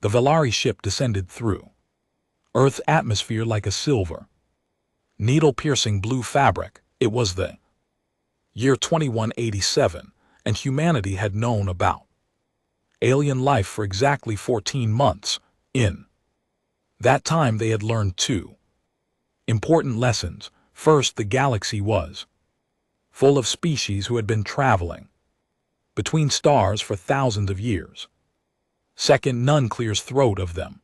The Velari ship descended through Earth's atmosphere like a silver, needle-piercing blue fabric. It was the year 2187, and humanity had known about alien life for exactly 14 months. In that time they had learned two important lessons. First, the galaxy was full of species who had been traveling between stars for thousands of years. Second, none clears throat of them.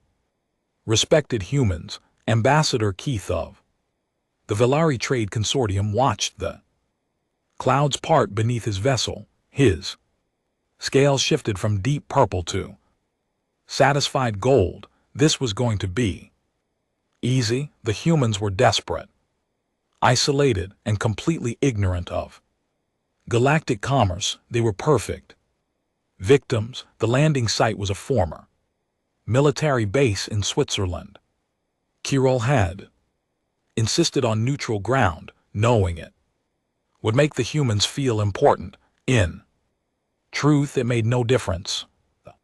Respected humans, Ambassador Keith of the Velari Trade Consortium watched the clouds part beneath his vessel. His scales shifted from deep purple to satisfied gold. This was going to be easy. The humans were desperate, isolated, and completely ignorant of galactic commerce. They were perfect victims. The landing site was a former military base in Switzerland. Kirol had insisted on neutral ground, knowing it would make the humans feel important. In truth, it made no difference. The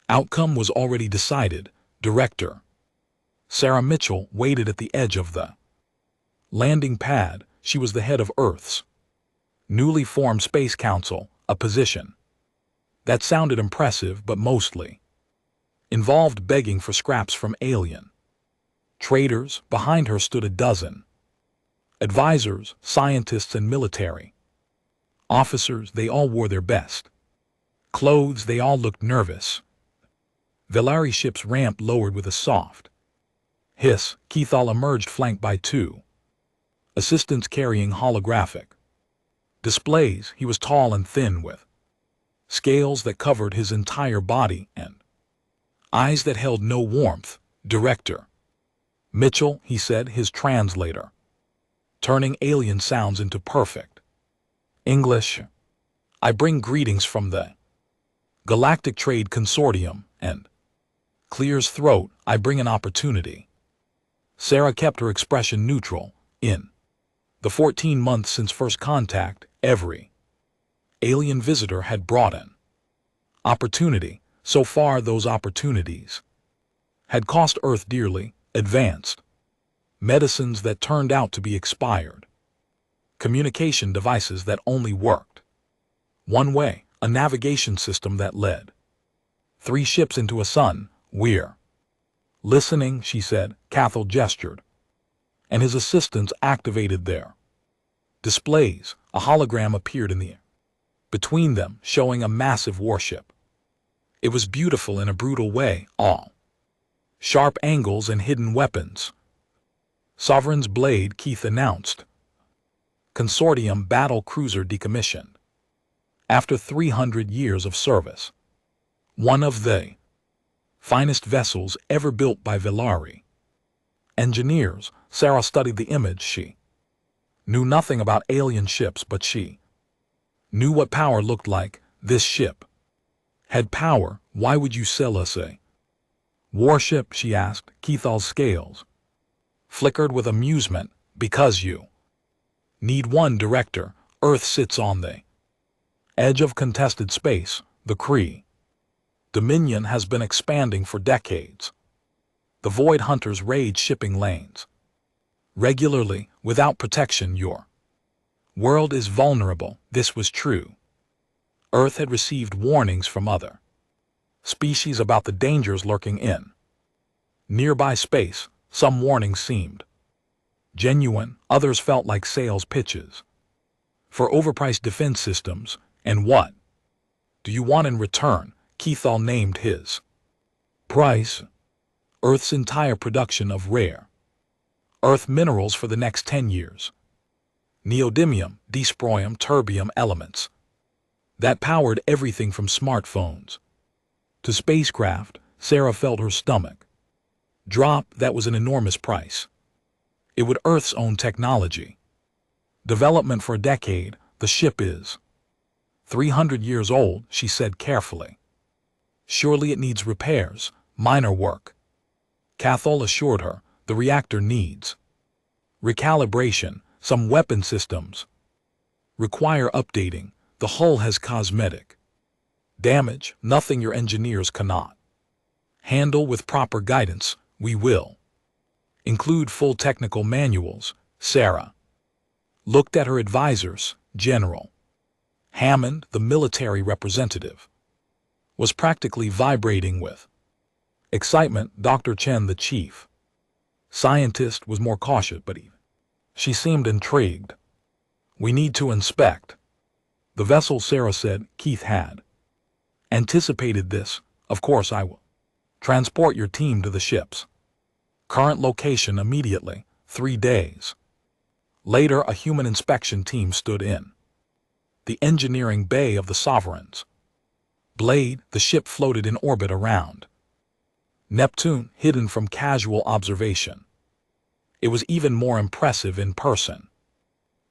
outcome was already decided. Director Sarah Mitchell waited at the edge of the landing pad. She was the head of Earth's newly formed Space Council, a position that sounded impressive but mostly involved begging for scraps from alien traders. Behind her stood a dozen advisors, scientists, and military officers. They all wore their best clothes. They all looked nervous. Velari ship's ramp lowered with a soft hiss. Keithal emerged flanked by two assistants carrying holographic displays. He was tall and thin with scales that covered his entire body and eyes that held no warmth. Director Mitchell, he said, his translator turning alien sounds into perfect English. I bring greetings from the Galactic Trade Consortium, and clears throat. I bring an opportunity. Sarah kept her expression neutral. In the 14 months since first contact, every alien visitor had brought an opportunity. So far, those opportunities had cost Earth dearly. Advanced medicines that turned out to be expired, communication devices that only worked one way, a navigation system that led 3 ships into a sun. We're listening, she said. Cathal gestured, and his assistants activated their displays. A hologram appeared in the air between them, showing a massive warship. It was beautiful in a brutal way, all sharp angles and hidden weapons. Sovereign's Blade, Keith announced. Consortium battle cruiser decommissioned after 300 years of service. One of the finest vessels ever built by Velari engineers. Sarah studied the image. She knew nothing about alien ships, but she knew what power looked like. This ship had power. Why would you sell us a warship? She asked. Keithal's scales flickered with amusement. Because you need one. Director, Earth sits on the edge of contested space. The Kree Dominion has been expanding for decades. The Void Hunters raid shipping lanes regularly. Without protection, your world is vulnerable. This was true. Earth had received warnings from other species about the dangers lurking in nearby space. Some warnings seemed genuine, others felt like sales pitches for overpriced defense systems. And what do you want in return? Keithal named his price. Earth's entire production of rare earth minerals for the next 10 years. Neodymium, dysprosium, terbium elements that powered everything from smartphones to spacecraft. Sarah felt her stomach drop. That was an enormous price. It would Earth's own technology development for a decade. The ship is 300 years old, she said carefully. Surely it needs repairs, minor work. Cathal assured her. The reactor needs recalibration. Some weapon systems require updating. The hull has cosmetic damage, nothing your engineers cannot Handle with proper guidance, we will. Include full technical manuals, Sarah. Looked at her advisors, General Hammond, the military representative, was practically vibrating with excitement. Dr. Chen, the chief scientist, was more cautious, but she seemed intrigued. We need to inspect the vessel, Sarah said. Keith had anticipated this. Of course I will. Transport your team to the ships. Current location immediately. 3 days. Later, a human inspection team stood in the engineering bay of the Sovereigns. Blade, the ship floated in orbit around Neptune, hidden from casual observation. It was even more impressive in person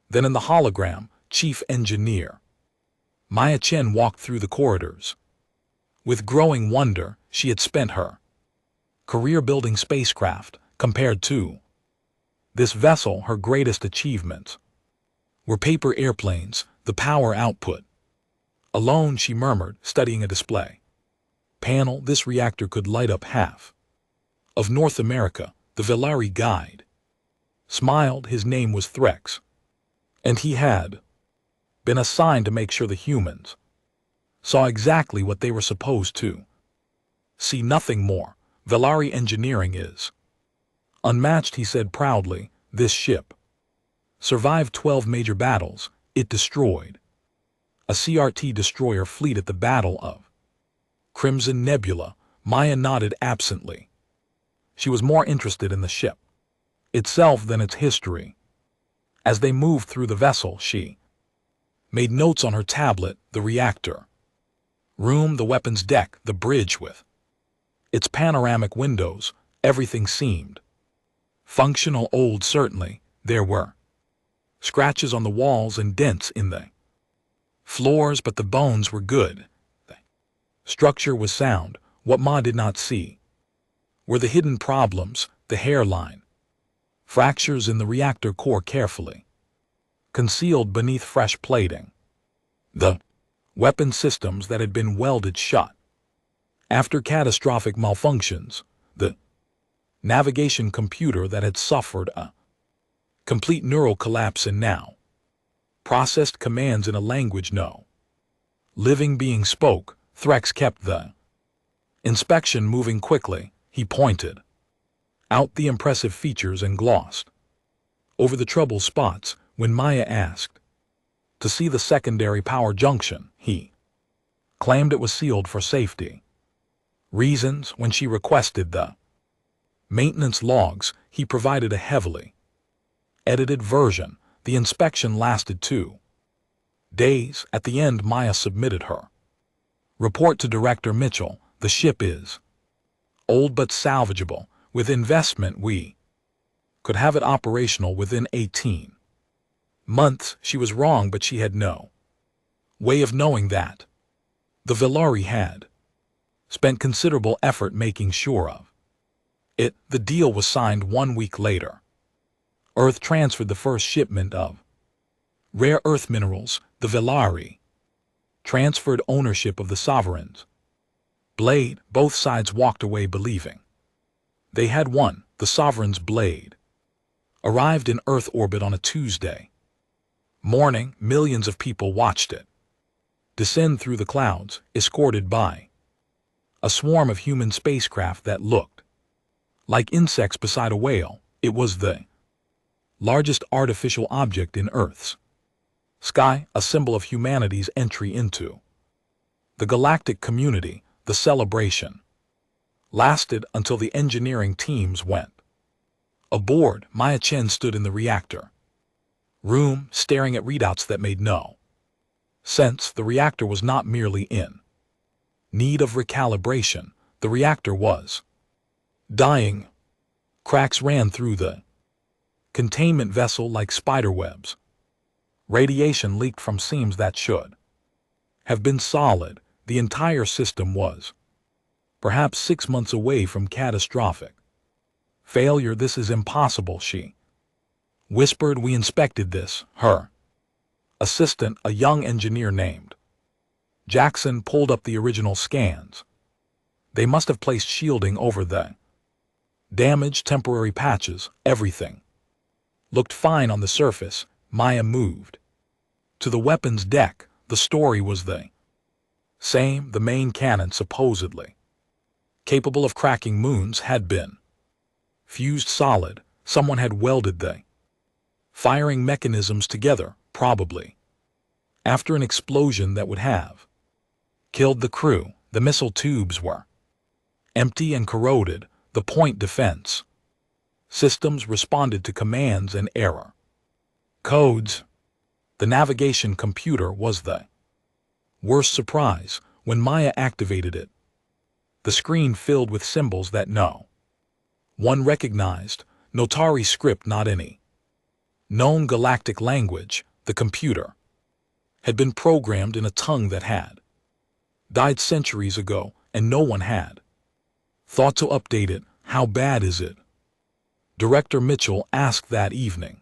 than in the hologram. Chief Engineer Maya Chen walked through the corridors. With growing wonder, she had spent her career building spacecraft. Compared to this vessel, her greatest achievements were paper airplanes. The power output alone, she murmured, studying a display panel. This reactor could light up half of North America. The Velari guide smiled. His name was Threx, and he had been assigned to make sure the humans saw exactly what they were supposed to see, nothing more. Velari engineering is unmatched, he said proudly. This ship survived 12 major battles. It destroyed a CRT destroyer fleet at the Battle of Crimson Nebula. Maya nodded absently. She was more interested in the ship itself than its history. As they moved through the vessel, she made notes on her tablet. The reactor room, the weapons deck, the bridge with its panoramic windows, everything seemed functional. Old, certainly. There were scratches on the walls and dents in the floors, but the bones were good. The structure was sound. What Ma did not see were the hidden problems. The hairline fractures in the reactor core, carefully concealed beneath fresh plating. The weapon systems that had been welded shut after catastrophic malfunctions. The navigation computer that had suffered a complete neural collapse and now processed commands in a language no living being spoke. Threx kept the inspection moving quickly. He pointed out the impressive features and glossed over the trouble spots. When Maya asked to see the secondary power junction, he claimed it was sealed for safety reasons. When she requested the maintenance logs, he provided a heavily edited version. The inspection lasted 2 days. At the end, Maya submitted her report to Director Mitchell. The ship is old but salvageable. With investment, we could have it operational within 18 months. She was wrong, but she had no way of knowing that. The Velari had spent considerable effort making sure of it. The deal was signed 1 week later. Earth transferred the first shipment of rare earth minerals. The Velari transferred ownership of the Sovereigns. Blade, both sides walked away believing they had won. The Sovereign's blade arrived in Earth orbit on a Tuesday morning. Millions of people watched it descend through the clouds, escorted by a swarm of human spacecraft that looked like insects beside a whale. It was the largest artificial object in Earth's sky, a symbol of humanity's entry into the galactic community. The celebration lasted until the engineering teams went aboard. Maya Chen stood in the reactor room, staring at readouts that made no sense. The reactor was not merely in need of recalibration. The reactor was dying. Cracks ran through the containment vessel like spiderwebs. Radiation leaked from seams that should have been solid. The entire system was perhaps 6 months away from catastrophic failure. This is impossible, she whispered. We inspected this. Her assistant, a young engineer named Jackson, pulled up the original scans. They must have placed shielding over the damage, temporary patches, everything. Looked fine on the surface. Maya moved to the weapons deck. The story was the same. The main cannon, supposedly capable of cracking moons, had been fused solid. Someone had welded the firing mechanisms together, probably after an explosion that would have killed the crew. The missile tubes were empty and corroded. The point defense systems responded to commands and error codes. The navigation computer was the worst surprise when Maya activated it. The screen filled with symbols that no one recognized. Notari script, not any known galactic language. The computer had been programmed in a tongue that had died centuries ago, and no one had thought to update it. How bad is it? Director Mitchell asked that evening.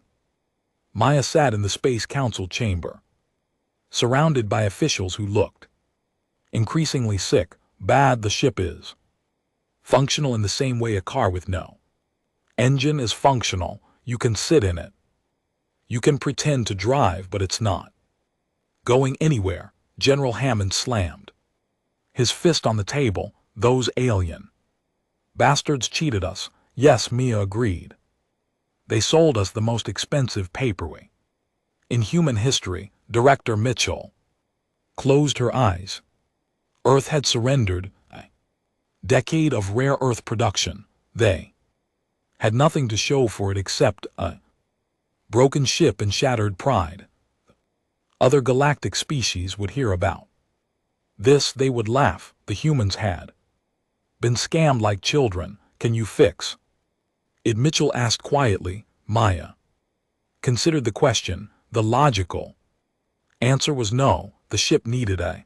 Maya sat in the Space Council chamber, surrounded by officials who looked increasingly sick. Bad. The ship is functional in the same way a car with no engine is functional. You can sit in it. You can pretend to drive, but it's not going anywhere. General Hammond slammed his fist on the table. Those alien bastards cheated us. Yes, Mia agreed. They sold us the most expensive paperweight in human history. Director Mitchell closed her eyes. Earth had surrendered a decade of rare earth production. They had nothing to show for it except a broken ship and shattered pride. Other galactic species would hear about this. They would laugh. The humans had been scammed like children. Can you fix it? Mitchell asked quietly. Maya considered the question. The logical answer was no. The ship needed a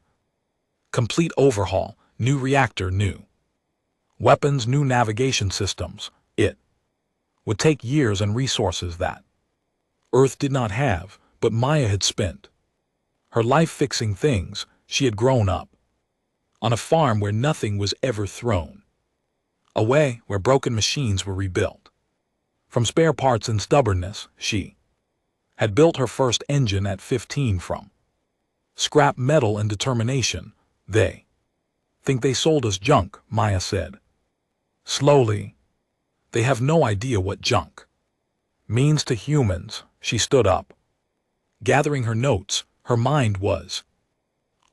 complete overhaul. New reactor, new weapons, new navigation systems. It would take years and resources that Earth did not have, but Maya had spent her life fixing things. She had grown up on a farm where nothing was ever thrown away, where broken machines were rebuilt from spare parts and stubbornness. She had built her first engine at 15 from scrap metal and determination. They think they sold us junk, Maya said slowly. They have no idea what junk means to humans. She stood up, gathering her notes. Her mind was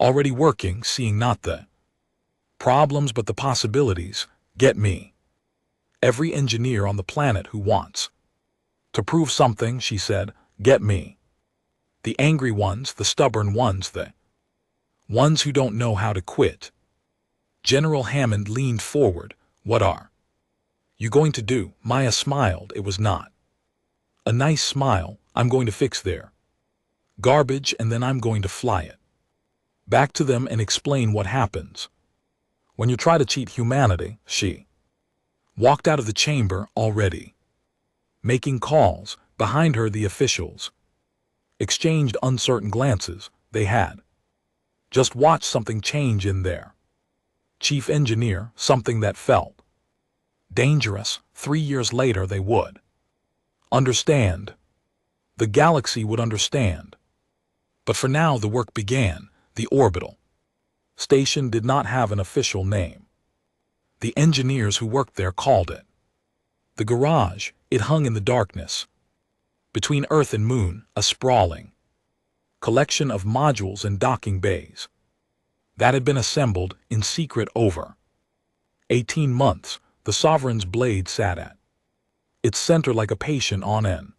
already working, seeing not the problems but the possibilities. Get me every engineer on the planet who wants to prove something, she said. Get me the angry ones, the stubborn ones, the ones who don't know how to quit. General Hammond leaned forward. What are you going to do? Maya smiled. It was not a nice smile. I'm going to fix their garbage, and then I'm going to fly it back to them and explain what happens when you try to cheat humanity. She walked out of the chamber, already making calls. Behind her, the officials exchanged uncertain glances. They had just watched something change in their chief engineer, something that felt dangerous. 3 years later, they would understand. The galaxy would understand. But for now, the work began. The orbital station did not have an official name. The engineers who worked there called it the garage. It hung in the darkness between Earth and Moon, a sprawling collection of modules and docking bays that had been assembled in secret over 18 months. The Sovereign's blade sat at its center like a patient on an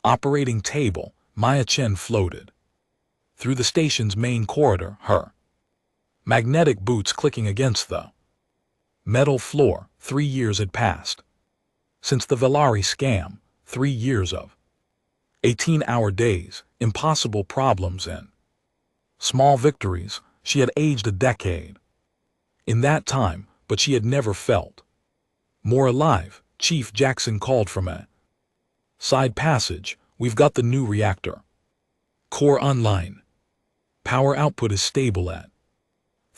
operating table. Maya Chen floated through the station's main corridor, her magnetic boots clicking against the metal floor. 3 years had passed since the Velari scam. 3 years of 18-hour days, impossible problems, and small victories. She had aged a decade in that time, but she had never felt more alive. Chief Jackson called from a side passage. We've got the new reactor core online. Power output is stable at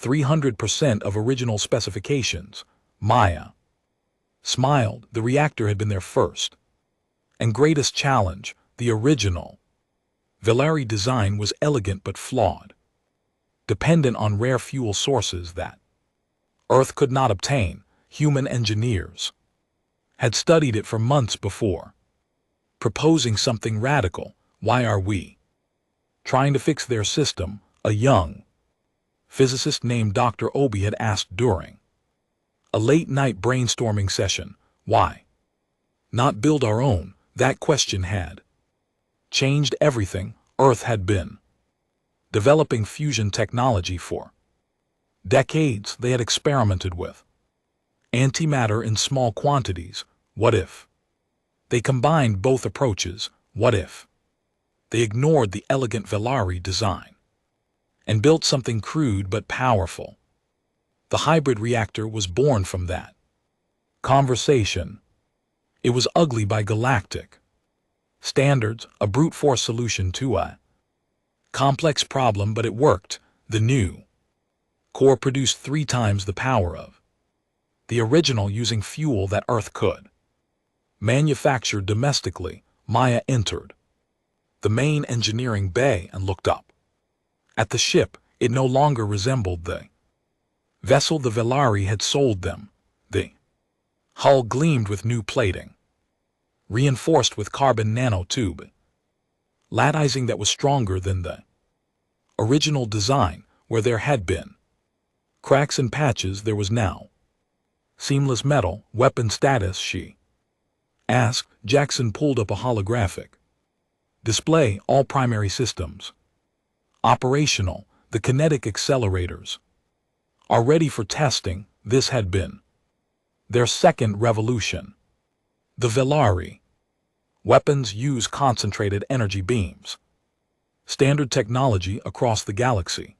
300% of original specifications. Maya smiled. The reactor had been there first. And greatest challenge, the original Velari design was elegant but flawed, dependent on rare fuel sources that Earth could not obtain. Human engineers had studied it for months before, proposing something radical. Why are we trying to fix their system? A young physicist named Dr. Obi had asked during a late-night brainstorming session. Why not build our own? That question had changed everything. Earth had been developing fusion technology for decades. They had experimented with antimatter in small quantities. What if they combined both approaches? What if they ignored the elegant Velari design and built something crude but powerful? The hybrid reactor was born from that conversation. It was ugly by galactic standards, a brute force solution to a complex problem, but it worked. The new core produced 3 times the power of the original, using fuel that Earth could manufacture domestically. Maya entered the main engineering bay and looked up at the ship. It no longer resembled the vessel the Velari had sold them. The hull gleamed with new plating, reinforced with carbon nanotube latticing that was stronger than the original design. Where there had been cracks and patches, there was now seamless metal. Weapon status, she asked. Jackson pulled up a holographic display. All primary systems operational. The kinetic accelerators are ready for testing. This had been their second revolution. The Velari weapons use concentrated energy beams, standard technology across the galaxy.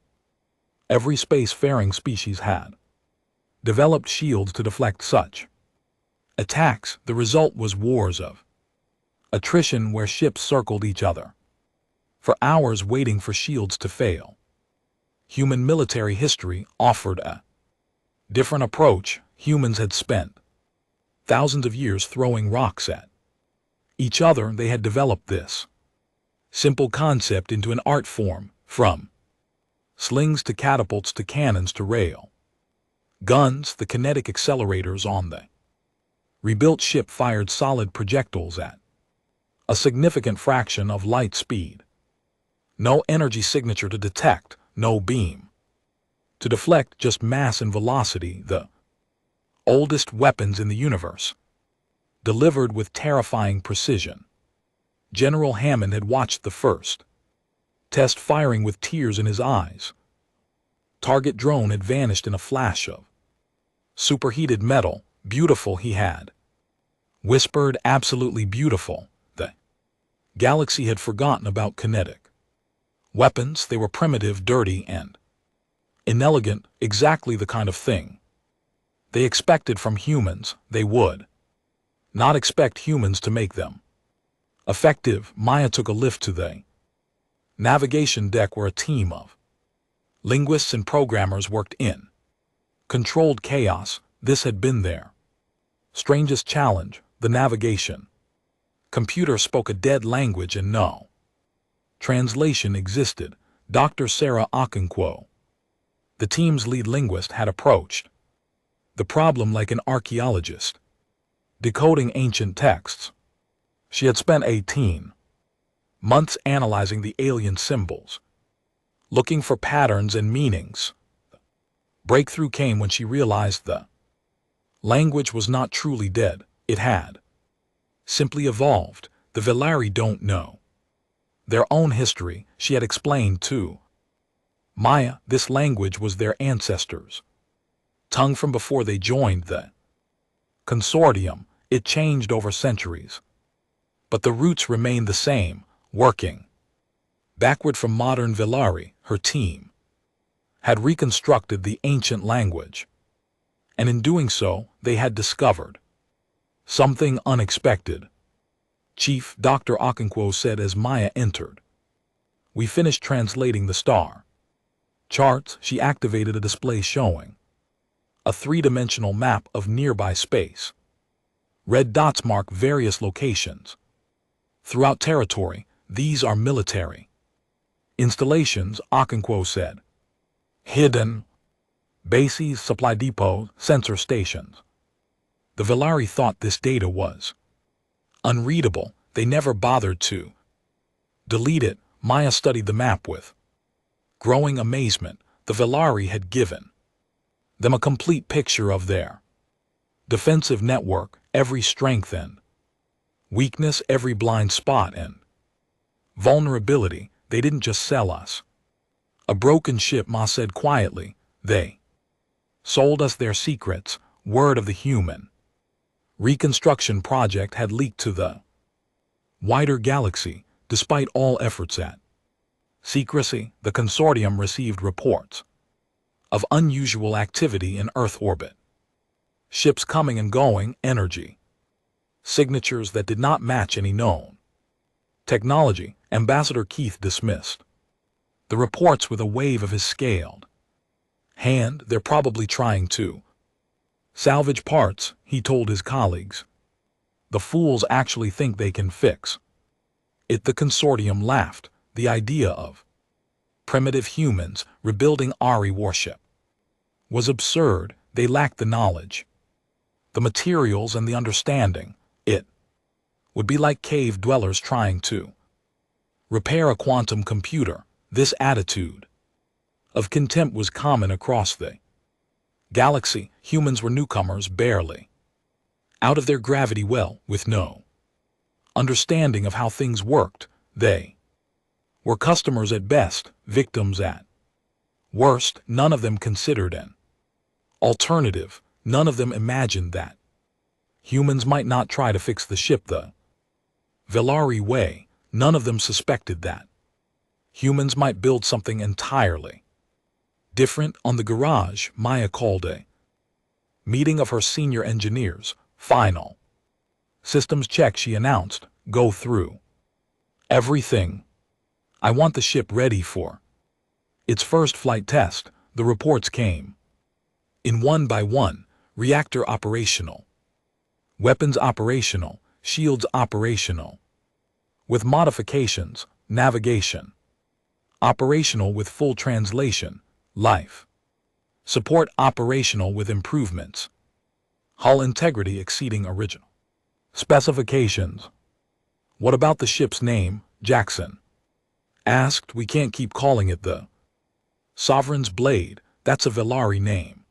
Every spacefaring species had developed shields to deflect such attacks. The result was wars of attrition where ships circled each other for hours waiting for shields to fail. Human military history offered a different approach. Humans had spent thousands of years throwing rocks at each other. They had developed this simple concept into an art form, from slings to catapults to cannons to rail guns. The kinetic accelerators on the rebuilt ship fired solid projectiles at a significant fraction of light speed. No energy signature to detect, no beam to deflect, just mass and velocity. The oldest weapons in the universe, delivered with terrifying precision. General Hammond had watched the first test, firing with tears in his eyes. Target drone had vanished in a flash of superheated metal. Beautiful, he had whispered. Absolutely beautiful. The galaxy had forgotten about kinetic weapons. They were primitive, dirty, and inelegant, exactly the kind of thing they expected from humans. They would not expect humans to make them effective. Maya took a lift to the navigation deck where a team of linguists and programmers worked in controlled chaos. This had been their strangest challenge. The navigation computer spoke a dead language and no translation existed. Dr. Sarah Okonkwo, the team's lead linguist, had approached the problem like an archaeologist decoding ancient texts. She had spent 18 months analyzing the alien symbols, looking for patterns and meanings. Breakthrough came when she realized the language was not truly dead. It had simply evolved. The Velari don't know their own history, she had explained to Maya. This language was their ancestors' tongue from before they joined the consortium. It changed over centuries, but the roots remained the same. Working backward from modern Velari, her team had reconstructed the ancient language, and in doing so, they had discovered something unexpected. Chief, Dr. Okonkwo said as Maya entered, "We finished translating the star Charts, she activated a display showing a three-dimensional map of nearby space. Red dots mark various locations. Throughout territory, these are military installations, Okonkwo said. Hidden bases, supply depots, sensor stations. The Velari thought this data was unreadable. They never bothered to delete it. Maya studied the map with growing amazement. The Velari had given them a complete picture of their defensive network, every strength and weakness, every blind spot and vulnerability. They didn't just sell us a broken ship, Ma said quietly. They sold us their secrets. Word of the human reconstruction project had leaked to the wider galaxy. Despite all efforts at secrecy, the consortium received reports of unusual activity in Earth orbit. Ships coming and going, energy signatures that did not match any known technology. Ambassador Keith dismissed the reports with a wave of his scaled hand. They're probably trying to salvage parts, he told his colleagues. The fools actually think they can fix it. The consortium laughed. The idea of primitive humans rebuilding Ari warship was absurd. They lacked the knowledge, the materials, and the understanding. It would be like cave dwellers trying to repair a quantum computer. This attitude of contempt was common across the galaxy. Humans were newcomers, barely out of their gravity well, with no understanding of how things worked. They were customers at best, victims at worst. None of them considered an alternative. None of them imagined that humans might not try to fix the ship the Velari way. None of them suspected that humans might build something entirely different. On the garage, Maya called a meeting of her senior engineers. Final systems check, she announced. Go through everything. I want the ship ready for its first flight test. The reports came in one by one. Reactor operational, weapons operational, shields operational with modifications, navigation operational with full translation, life support operational with improvements, hull integrity exceeding original specifications. What about the ship's name? Jackson asked. We can't keep calling it the Sovereign's Blade. That's a Velari name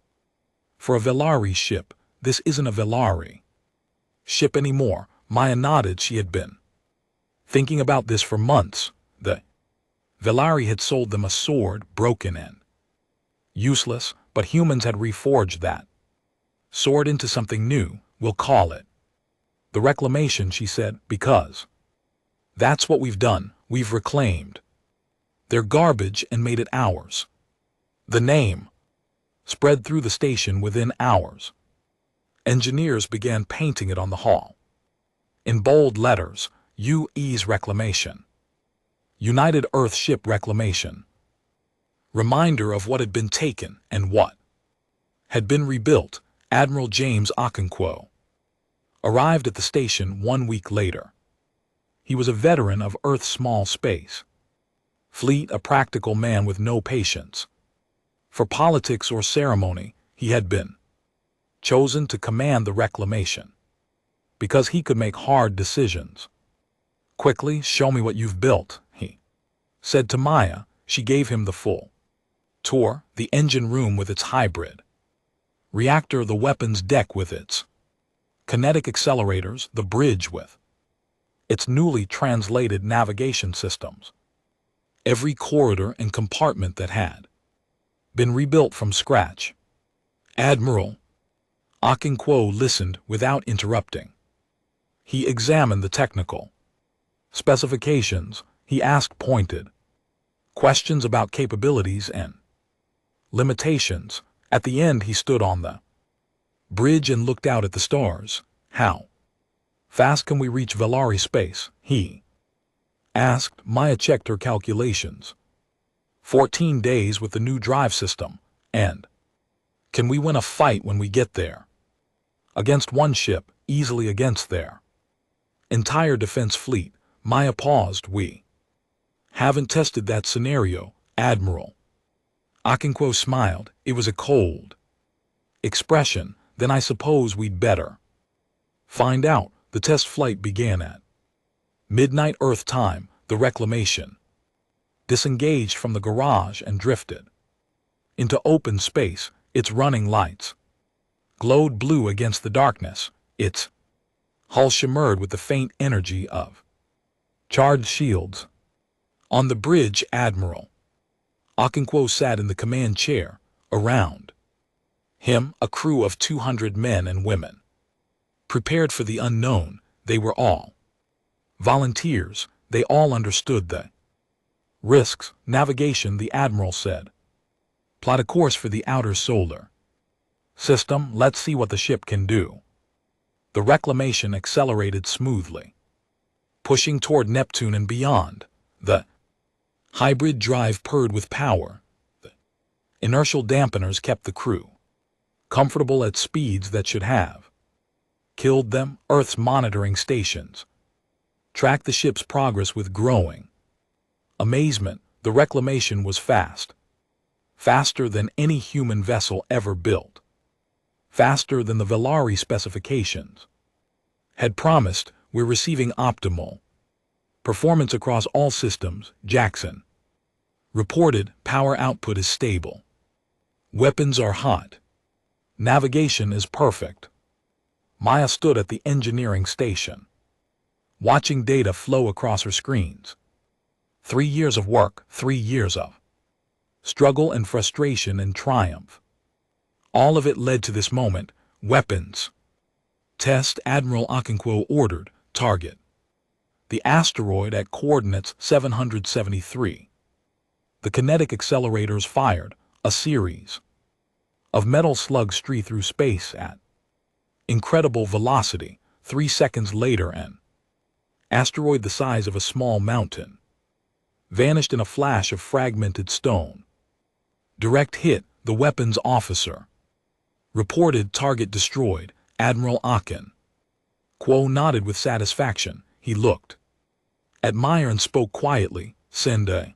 for a Velari ship. This isn't a Velari ship anymore. Maya nodded. She had been thinking about this for months. The Velari had sold them a sword, broken and useless, but humans had reforged that sword into something new. We'll call it the Reclamation, she said, because that's what we've done. We've reclaimed their garbage and made it ours. The name spread through the station within hours. Engineers began painting it on the hall. In bold letters, UE's Reclamation. United Earth Ship Reclamation. Reminder of what had been taken and what had been rebuilt. Admiral James Okonkwo arrived at the station 1 week later. He was a veteran of Earth's small space fleet, a practical man with no patience for politics or ceremony. He had been chosen to command the Reclamation because he could make hard decisions quickly. Show me what you've built, he said to Maya. She gave him the full tour, the engine room with its hybrid reactor, the weapons deck with its kinetic accelerators, the bridge with its newly translated navigation systems, every corridor and compartment that had been rebuilt from scratch. Admiral Okonkwo listened without interrupting. He examined the technical specifications. He asked pointed questions about capabilities and limitations. At the end, he stood on the bridge and looked out at the stars. How fast can we reach Velari space? He asked. Maya checked her calculations. 14 days with the new drive system, and can we win a fight when we get there? Against one ship, easily against their entire defense fleet. Maya paused. We haven't tested that scenario, Admiral. Okonkwo smiled. It was a cold expression. Then I suppose we'd better find out. The test flight began at midnight Earth time. The Reclamation disengaged from the garage and drifted into open space. Its running lights glowed blue against the darkness. Its hull shimmered with the faint energy of charged shields. On the bridge, Admiral Okonkwo sat in the command chair. Around him, a crew of 200 men and women. Prepared for the unknown, they were all volunteers. They all understood the risks. Navigation, the Admiral said. Plot a course for the outer solar system. Let's see what the ship can do. The Reclamation accelerated smoothly, pushing toward Neptune and beyond. The hybrid drive purred with power. The inertial dampeners kept the crew comfortable at speeds that should have killed them. Earth's monitoring stations tracked the ship's progress with growing amazement. The Reclamation was fast. Faster than any human vessel ever built. Faster than the Velari specifications had promised. We're receiving optimal performance across all systems, Jackson reported. Power output is stable. Weapons are hot. Navigation is perfect. Maya stood at the engineering station, watching data flow across her screens. 3 years of work, 3 years of struggle and frustration and triumph. All of it led to this moment. Weapons test. Admiral Okonkwo ordered. Target the asteroid at coordinates 773. The kinetic accelerators fired. A series of metal slugs streaked through space at incredible velocity. 3 seconds later, an asteroid the size of a small mountain vanished in a flash of fragmented stone. Direct hit, the weapons officer reported. Target destroyed. Admiral Okonkwo nodded with satisfaction. He looked at Maya and spoke quietly. Send a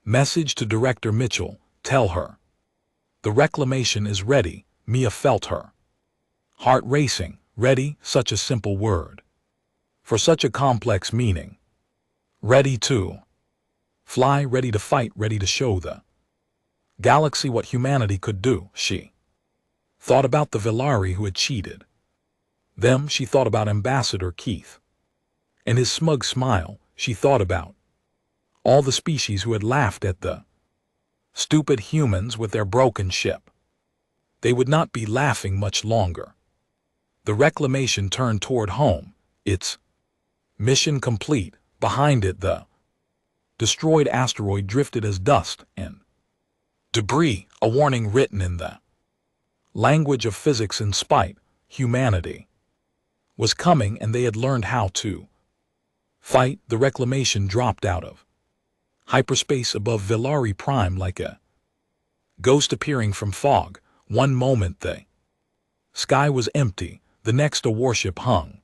message to Director Mitchell. Tell her the Reclamation is ready. Mia felt her heart racing. Ready, such a simple word for such a complex meaning. Ready to fly, ready to fight, ready to show the galaxy what humanity could do. She thought about the Velari who had cheated them. She thought about Ambassador Keith and his smug smile. She thought about all the species who had laughed at the stupid humans with their broken ship. They would not be laughing much longer. The Reclamation turned toward home, its mission complete. Behind it, the destroyed asteroid drifted as dust and debris, a warning written in the language of physics. In spite, humanity was coming and they had learned how to fight. The Reclamation dropped out of hyperspace above Velari Prime like a ghost appearing from fog. One moment the sky was empty, the next a warship hung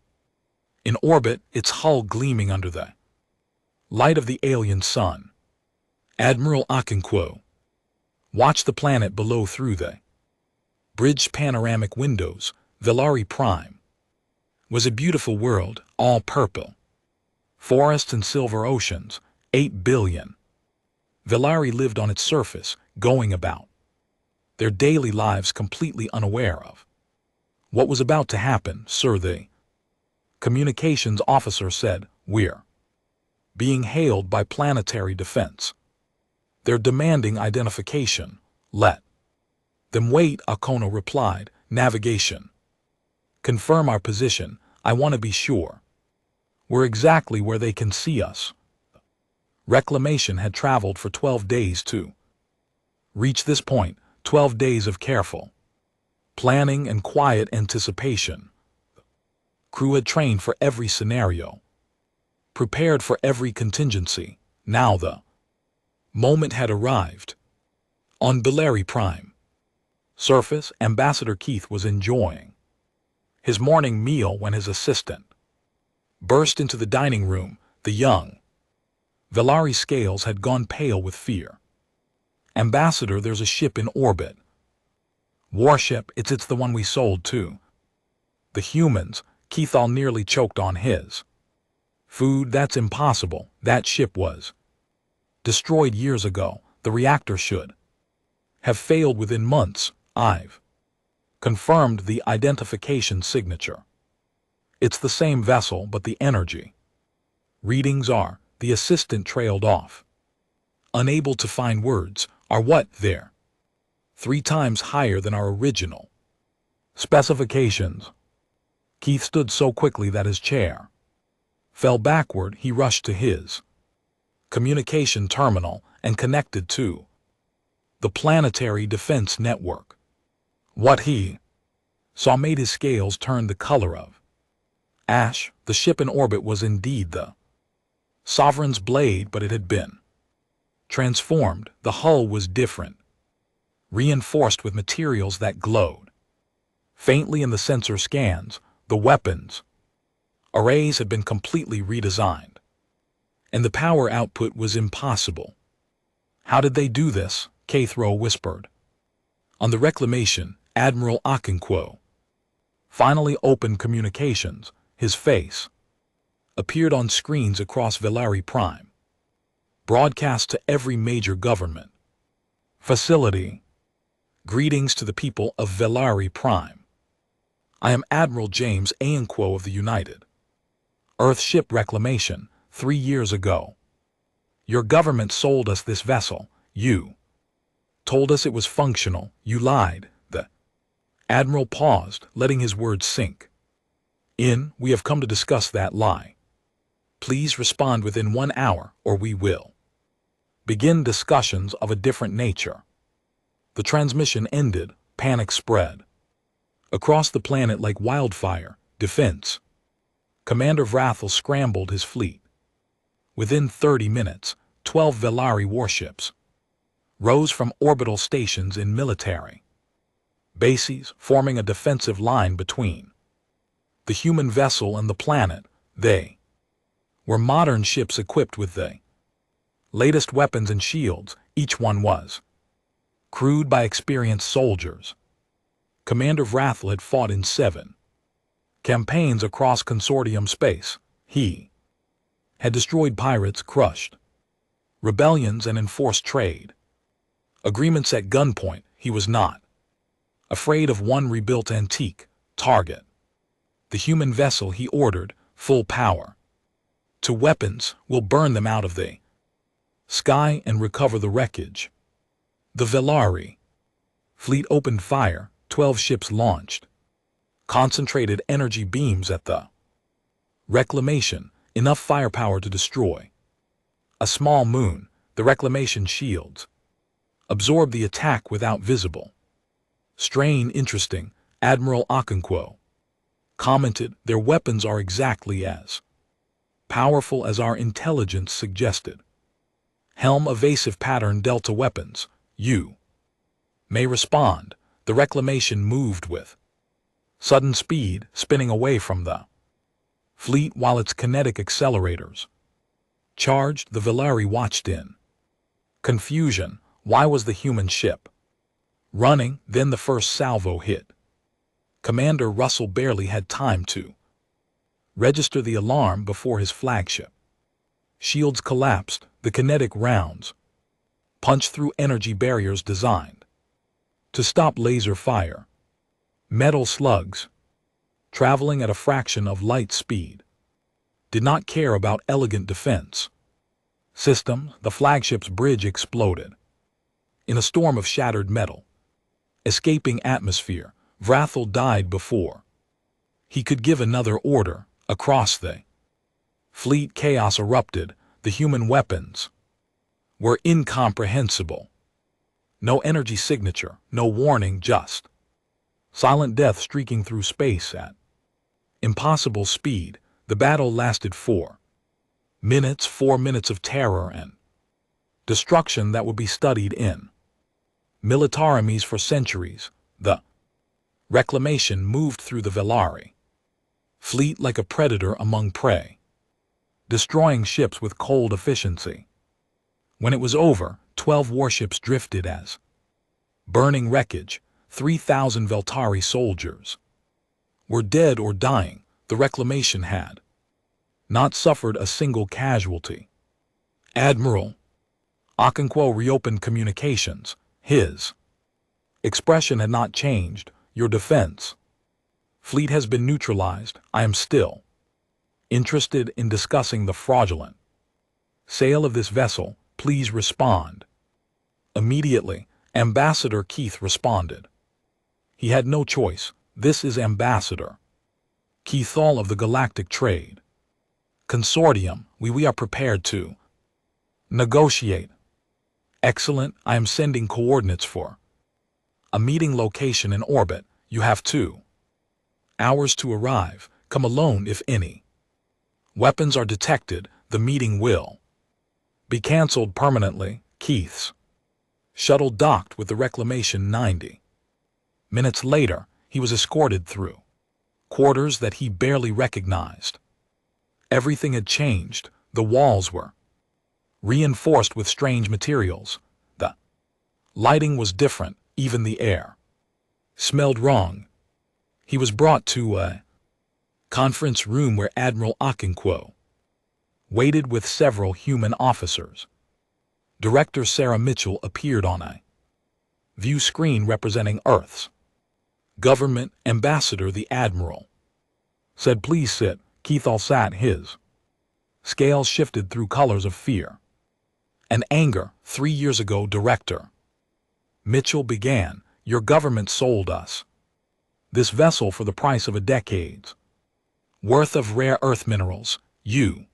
in orbit, its hull gleaming under the light of the alien sun. Admiral Okonkwo watched the planet below through the bridged panoramic windows. Velari Prime was a beautiful world, all purple forests and silver oceans. 8 billion Velari lived on its surface, going about their daily lives completely unaware of what was about to happen. Sir, the communications officer said, we're being hailed by planetary defense. They're demanding identification. Let them wait, Okono replied. Navigation. Confirm our position. I want to be sure we're exactly where they can see us. Reclamation had traveled for 12 days to reach this point. 12 days of careful planning and quiet anticipation. Crew had trained for every scenario, prepared for every contingency. Now the Moment had arrived. On Belary Prime. Surface, Ambassador Keith was enjoying his morning meal when his assistant burst into the dining room. The young Velari scales had gone pale with fear. Ambassador, there's a ship in orbit. Warship, it's the one we sold to the humans. Keith all nearly choked on his food. That's impossible. That ship was destroyed years ago. The reactor should have failed within months. I've confirmed the identification signature. It's the same vessel, but the energy readings are. The assistant trailed off, unable to find words. Are what? They're 3 times higher than our original specifications. Keith stood so quickly that his chair fell backward. He rushed to his communication terminal and connected to the planetary defense network. What he saw made his scales turn the color of ash. The ship in orbit was indeed the Sovereign's blade, but it had been transformed. The hull was different, reinforced with materials that glowed faintly in the sensor scans. The weapons arrays had been completely redesigned, and the power output was impossible. How did they do this? Cathro whispered. On the Reclamation, Admiral Okonkwo finally opened communications. His face appeared on screens across Velari Prime, broadcast to every major government facility. Greetings to the people of Velari Prime. I am Admiral James Okonkwo of the United Earth Ship Reclamation. 3 years ago, your government sold us this vessel. You told us it was functional. You lied. The Admiral paused, letting his words sink in. We have come to discuss that lie. Please respond within 1 hour, or we will begin discussions of a different nature. The transmission ended. Panic spread across the planet like wildfire. Defense Commander Vrathel scrambled his fleet. Within 30 minutes, 12 Velari warships rose from orbital stations in military bases, forming a defensive line between the human vessel and the planet. They were modern ships equipped with the latest weapons and shields. Each one was crewed by experienced soldiers. Commander Vrathel had fought in 7 campaigns across consortium space. He had destroyed pirates, crushed rebellions, and enforced trade agreements at gunpoint. He was not afraid of one rebuilt antique target. The human vessel. He ordered full power to weapons. Will burn them out of the sky and recover the wreckage. The Velari fleet opened fire. 12 ships launched concentrated energy beams at the Reclamation, enough firepower to destroy a small moon. The Reclamation shields absorbed the attack without visible strain. Interesting, Admiral Okonkwo commented. Their weapons are exactly as powerful as our intelligence suggested. Helm evasive pattern delta weapons. You may respond. The Reclamation moved with sudden speed, spinning away from the fleet while its kinetic accelerators charged. The Velari watched in confusion. Why was the human ship running? Then the first salvo hit. Commander Russell barely had time to register the alarm before his flagship shields collapsed. The kinetic rounds punched through energy barriers designed to stop laser fire. Metal slugs, traveling at a fraction of light speed, did not care about elegant defense systems. The flagship's bridge exploded in a storm of shattered metal. Escaping atmosphere, Vrathel died before he could give another order. Across the fleet, chaos erupted. The human weapons were incomprehensible. No energy signature, no warning, just silent death streaking through space at impossible speed. The battle lasted 4 minutes, 4 minutes of terror and Destruction that would be studied in militarisms for centuries. The reclamation moved through the Velari fleet like a predator among prey, destroying ships with cold efficiency. When it was over, 12 warships drifted as burning wreckage. 3,000 Veltari soldiers were dead or dying. The reclamation had not suffered a single casualty. Admiral Okonkwo reopened communications. His expression had not changed. Your defense fleet has been neutralized. I am still interested in discussing the fraudulent sale of this vessel. Please respond. Immediately, Ambassador Keith responded. He had no choice. This is Ambassador Keith All of the Galactic Trade Consortium. We are prepared to negotiate. Excellent. I am sending coordinates for a meeting location in orbit. You have 2 hours to arrive. Come alone if any weapons are detected. The meeting will be cancelled permanently. Keith's shuttle docked with the Reclamation 90 minutes later. He was escorted through quarters that he barely recognized. Everything had changed. The walls were reinforced with strange materials. The lighting was different. Even the air smelled wrong. He was brought to a conference room where Admiral Okonkwo waited with several human officers. Director Sarah Mitchell appeared on a view screen representing Earth's government. Ambassador, the Admiral said, please sit. Keith All sat. His scales shifted through colors of fear and anger. 3 years ago, Director Mitchell began, your government sold us this vessel for the price of a decade's worth of rare earth minerals. You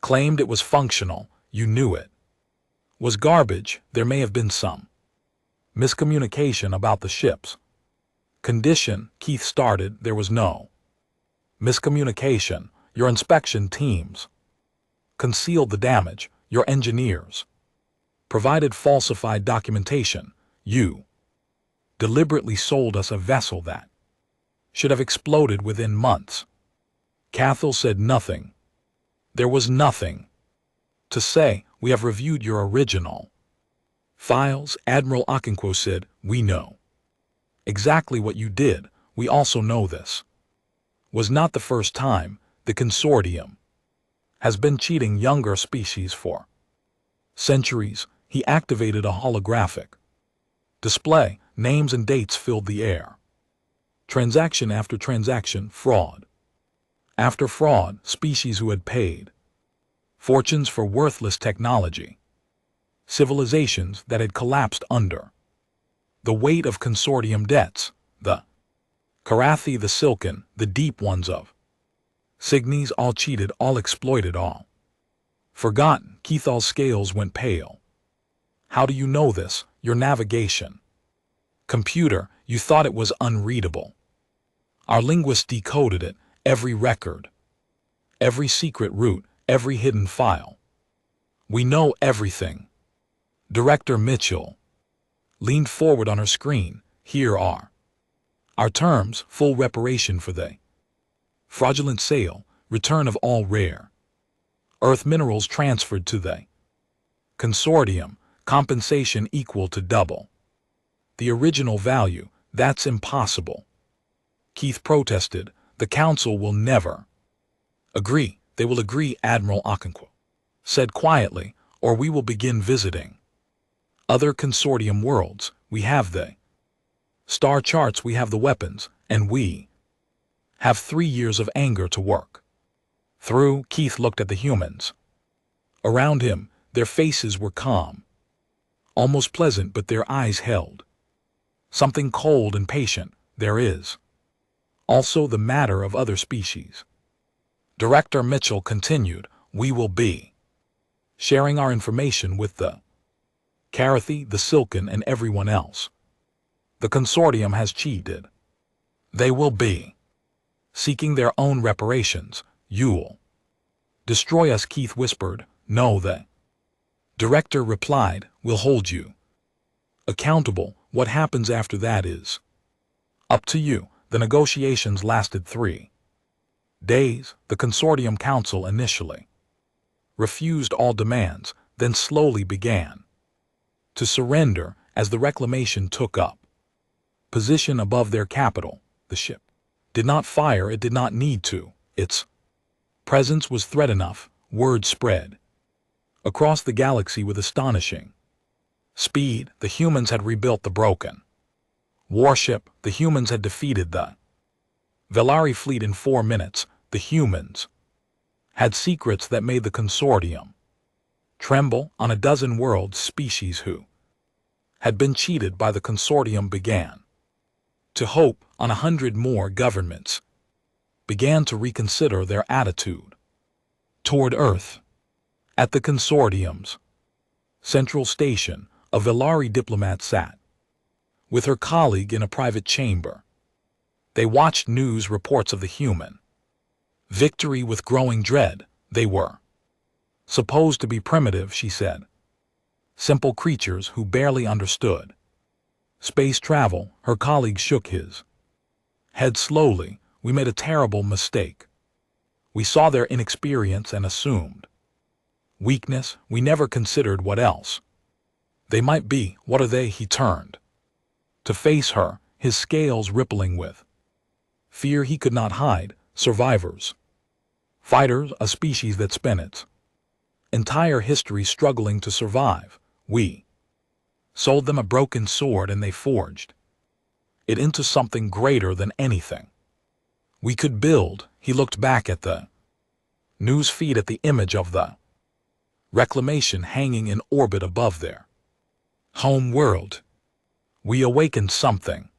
claimed it was functional. You knew it was garbage. There may have been some miscommunication about the ship's condition. Keith started. There was no miscommunication. Your inspection teams concealed the damage. Your engineers provided falsified documentation. You deliberately sold us a vessel that should have exploded within months. Cathal said nothing. There was nothing to say. We have reviewed your original files. Admiral Okonkwo said, we know exactly what you did. We also know this was not the first time. The consortium has been cheating younger species for centuries. He activated a holographic display. Names and dates filled the air. Transaction after transaction, fraud after fraud, species who had paid fortunes for worthless technology, civilizations that had collapsed under the weight of consortium debts. The Karathi, the Silken, the deep ones of Cygnes, all cheated, all exploited, all forgotten. Keith All's scales went pale. How do you know this? Your navigation computer, you thought it was unreadable. Our linguists decoded it, every record, every secret route, every hidden file. We know everything. Director Mitchell leaned forward on her screen. Here are our terms: full reparation for the fraudulent sale, return of all rare earth minerals transferred to the consortium, compensation equal to double the original value. That's impossible. Keith protested. The council will never agree. They will agree, Admiral Okonkwo said quietly, or we will begin visiting other consortium worlds. We have the star charts, we have the weapons, and we have 3 years of anger to work through. Keith looked at the humans around him. Their faces were calm, almost pleasant, but their eyes held something cold and patient. There is also the matter of other species. Director Mitchell continued, we will be sharing our information with the Karathi, the Silken, and everyone else. The consortium has cheated. They will be seeking their own reparations. You'll destroy us, Keith whispered. No, the Director replied, "We'll hold you accountable. What happens after that is up to you." The negotiations lasted 3 days. The Consortium Council initially refused all demands, then slowly began to surrender as the reclamation took up position above their capital. The ship did not fire, it did not need to. Its presence was threat enough. Word spread across the galaxy with astonishing speed. The humans had rebuilt the broken warship. The humans had defeated the Velari fleet in 4 minutes. The humans had secrets that made the Consortium tremble. On a dozen world species who had been cheated by the Consortium began to hope. On 100 more governments began to reconsider their attitude toward Earth. At the Consortium's central station, a Velari diplomat sat with her colleague in a private chamber. They watched news reports of the human victory with growing dread. They were supposed to be primitive, she said. Simple creatures who barely understood space travel. Her colleague shook his head slowly. We made a terrible mistake. We saw their inexperience and assumed weakness. We never considered what else they might be. What are they? He turned to face her, his scales rippling with fear he could not hide. Survivors. Fighters, a species that spent its entire history struggling to survive. We sold them a broken sword and they forged it into something greater than anything we could build. He looked back at the news feed, at the image of the reclamation hanging in orbit above their home world. We awakened something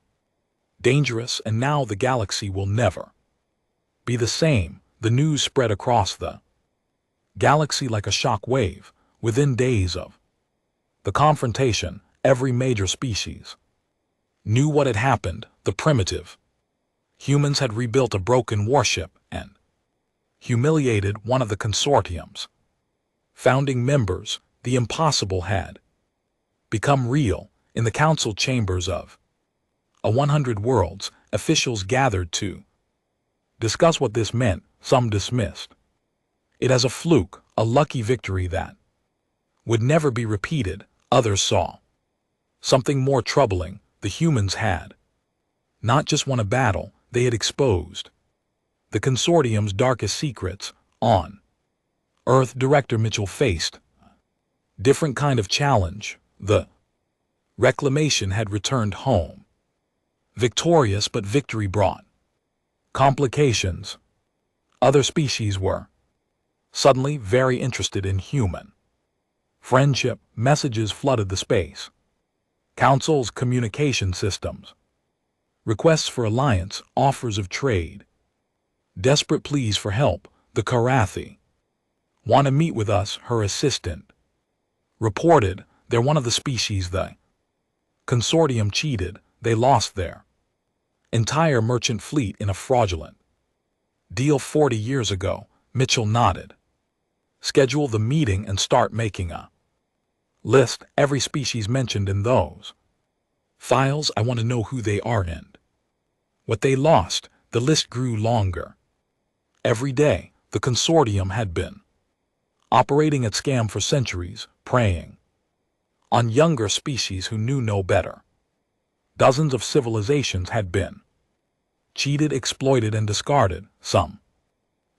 dangerous, and now the galaxy will never be the same. The news spread across the galaxy like a shock wave. Within days of the confrontation, every major species knew what had happened. The primitive humans had rebuilt a broken warship and humiliated one of the Consortium's founding members. The impossible had become real. In the council chambers of a 100 worlds, officials gathered to discuss what this meant. Some dismissed it as a fluke, a lucky victory that would never be repeated. Others saw something more troubling. The humans had not just won a battle, they had exposed the Consortium's darkest secrets. On Earth, Director Mitchell faced a different kind of challenge. The reclamation had returned home victorious, but victory brought complications. Other species were suddenly very interested in human friendship. Messages flooded the space council's communication systems. Requests for alliance, offers of trade, desperate pleas for help. The Karathi want to meet with us, her assistant reported. They're one of the species the Consortium cheated. They lost their entire merchant fleet in a fraudulent deal 40 years ago. Mitchell nodded. Schedule the meeting and start making a list. Every species mentioned in those files. I want to know who they are and what they lost. The list grew longer. Every day, the Consortium had been operating at scam for centuries, preying on younger species who knew no better. Dozens of civilizations had been cheated, exploited, and discarded. Some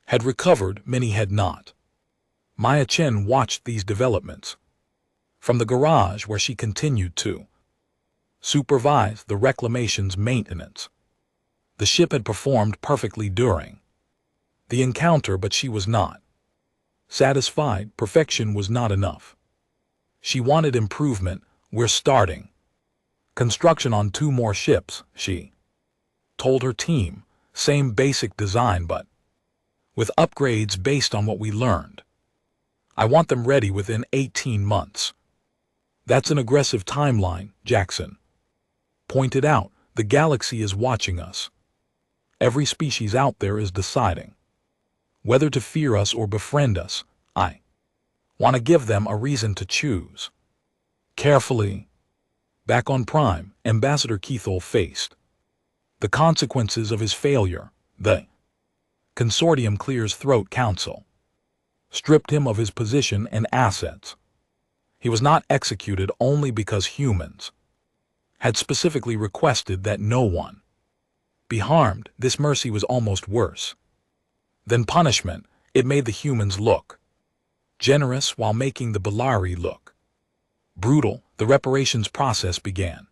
had recovered, many had not. Maya Chen watched these developments from the garage where she continued to supervise the reclamation's maintenance. The ship had performed perfectly during the encounter, but she was not satisfied. Perfection was not enough. She wanted improvement. We're starting construction on 2 more ships, she told her team. Same basic design, but with upgrades based on what we learned. I want them ready within 18 months. That's an aggressive timeline, Jackson pointed out. The galaxy is watching us. Every species out there is deciding whether to fear us or befriend us. I Want to give them a reason to choose. Carefully. Back on Prime, Ambassador Keithel faced the consequences of his failure. The consortium clears throat council stripped him of his position and assets. He was not executed only because humans had specifically requested that no one be harmed. This mercy was almost worse than punishment. It made the humans look generous while making the Bellari look brutal. The reparations process began.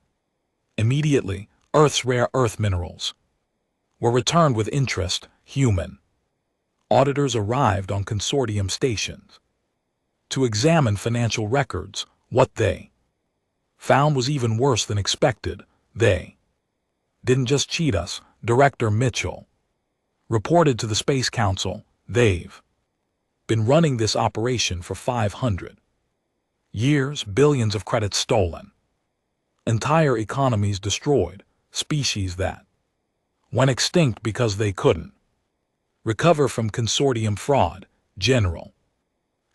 Immediately, Earth's rare earth minerals were returned with interest. Human auditors arrived on consortium stations to examine financial records. What they found was even worse than expected. They didn't just cheat us, Director Mitchell reported to the Space Council. They've been running this operation for 500 years, billions of credits stolen, entire economies destroyed, species that went extinct because they couldn't recover from consortium fraud. General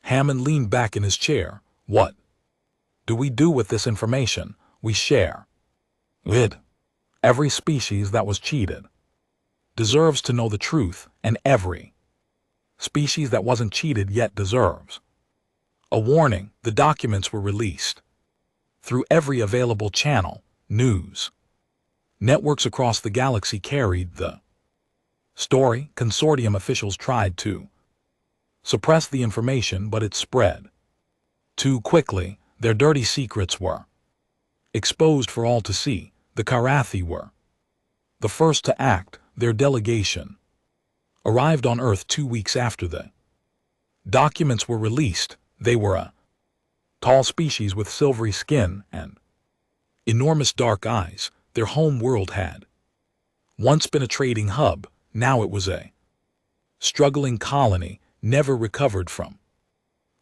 Hammond leaned back in his chair. What do we do with this information? We share it. Every species that was cheated deserves to know the truth, and every species that wasn't cheated yet deserves a warning. The documents were released through every available channel. News networks across the galaxy carried the story. Consortium officials tried to suppress the information, but it spread too quickly. Their dirty secrets were exposed for all to see. The Karathi were the first to act. Their delegation arrived on Earth 2 weeks after the documents were released. They were a tall species with silvery skin and enormous dark eyes. Their home world had once been a trading hub. Now it was a struggling colony, never recovered from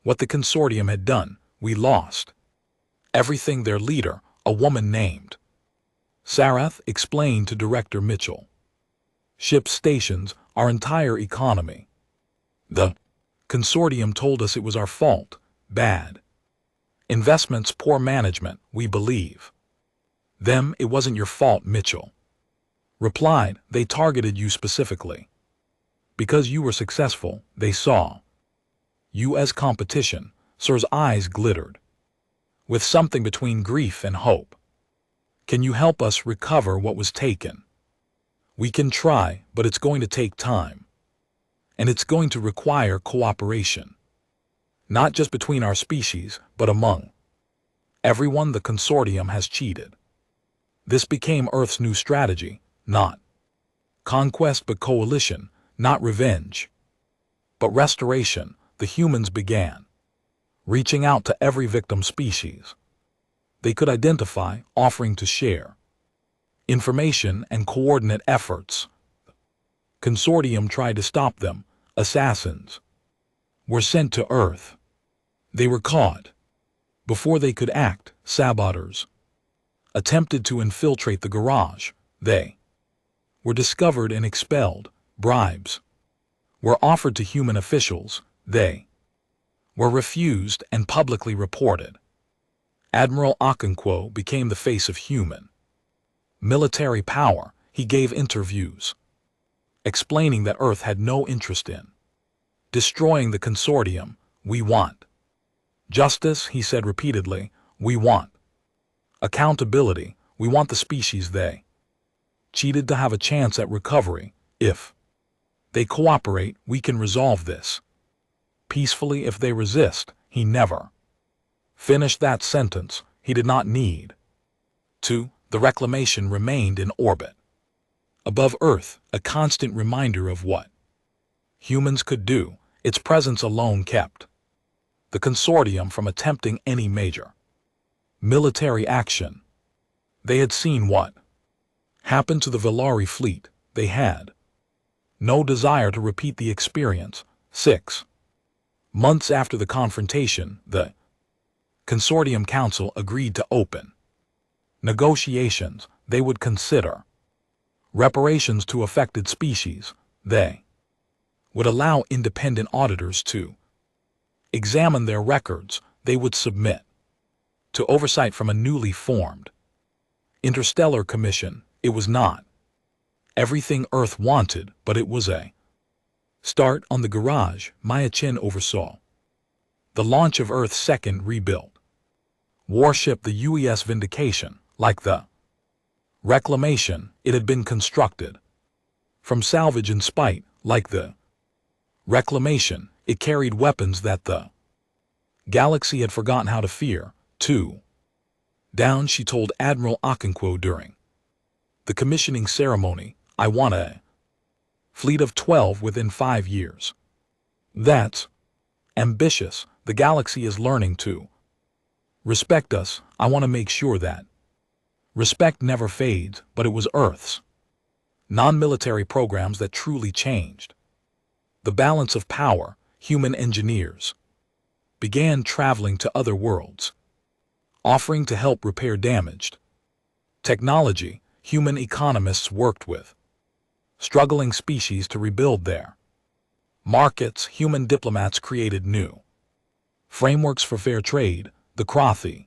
what the consortium had done. We lost everything. Their leader, a woman named Sarath, explained to Director Mitchell. Ship stations, our entire economy. The consortium told us it was our fault. Bad investments, poor management. We believe them. It wasn't your fault, Mitchell replied. They targeted you specifically because you were successful. They saw you as competition. Sir's eyes glittered with something between grief and hope. Can you help us recover what was taken? We can try, but it's going to take time. And it's going to require cooperation. Not just between our species, but among everyone. The consortium has cheated. This became Earth's new strategy. Not conquest, but coalition. Not revenge, but restoration. The humans began reaching out to every victim species they could identify, offering to share information and coordinate efforts. Consortium tried to stop them. Assassins were sent to Earth. They were caught before they could act. Saboteurs attempted to infiltrate the garage. They were discovered and expelled. Bribes were offered to human officials. They were refused and publicly reported. Admiral Okonkwo became the face of human military power. He gave interviews explaining that Earth had no interest in destroying the consortium. We want justice, he said repeatedly. We want accountability. We want the species they cheated to have a chance at recovery. If they cooperate, we can resolve this peacefully. If they resist, he never finished that sentence. He did not need to. The reclamation remained in orbit above Earth, a constant reminder of what humans could do. Its presence alone kept the consortium from attempting any major military action. They had seen what happened to the Velari fleet. They had no desire to repeat the experience. 6 months after the confrontation, the Consortium Council agreed to open negotiations. They would consider reparations to affected species. They would allow independent auditors to examine their records they would submit to oversight from a newly formed interstellar commission. It was not everything Earth wanted, but it was a start on the garage. Maya Chen oversaw the launch of Earth's second rebuilt warship, the UES Vindication. Like the Reclamation, it had been constructed from salvage in spite. Like the Reclamation, it carried weapons that the galaxy had forgotten how to fear. Two down, she told Admiral Okonkwo during the commissioning ceremony, I want a fleet of 12 within 5 years. That's ambitious. The galaxy is learning to respect us. I want to make sure that respect never fades, but it was Earth's non-military programs that truly changed the balance of power. Human engineers began traveling to other worlds, offering to help repair damaged technology. Human economists worked with struggling species to rebuild their markets. Human diplomats created new frameworks for fair trade. The Krathi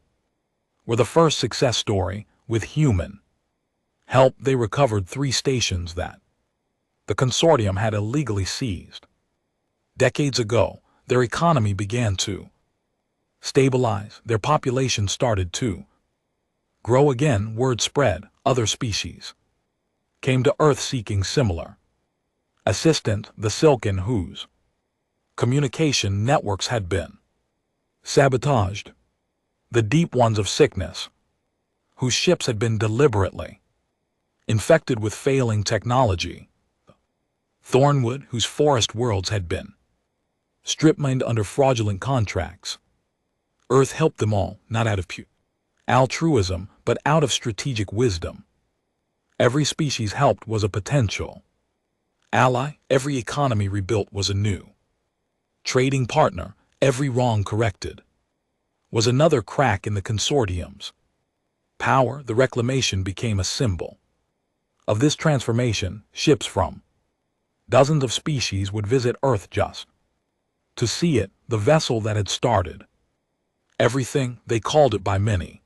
were the first success story. With human help, they recovered 3 stations that the consortium had illegally seized. Decades ago, their economy began to stabilize. Their population started to grow again. Word spread. Other species came to Earth seeking similar assistance. The Silken, whose communication networks had been sabotaged. The Deep Ones of Sickness, whose ships had been deliberately infected with failing technology. Thornwood, whose forest worlds had been strip-mined under fraudulent contracts. Earth helped them all, not out of pure altruism, but out of strategic wisdom. Every species helped was a potential ally. Every economy rebuilt was a new trading partner. Every wrong corrected was another crack in the consortium's power. The Reclamation became a symbol of this transformation. Ships from dozens of species would visit Earth just to see it, the vessel that had started everything. They called it by many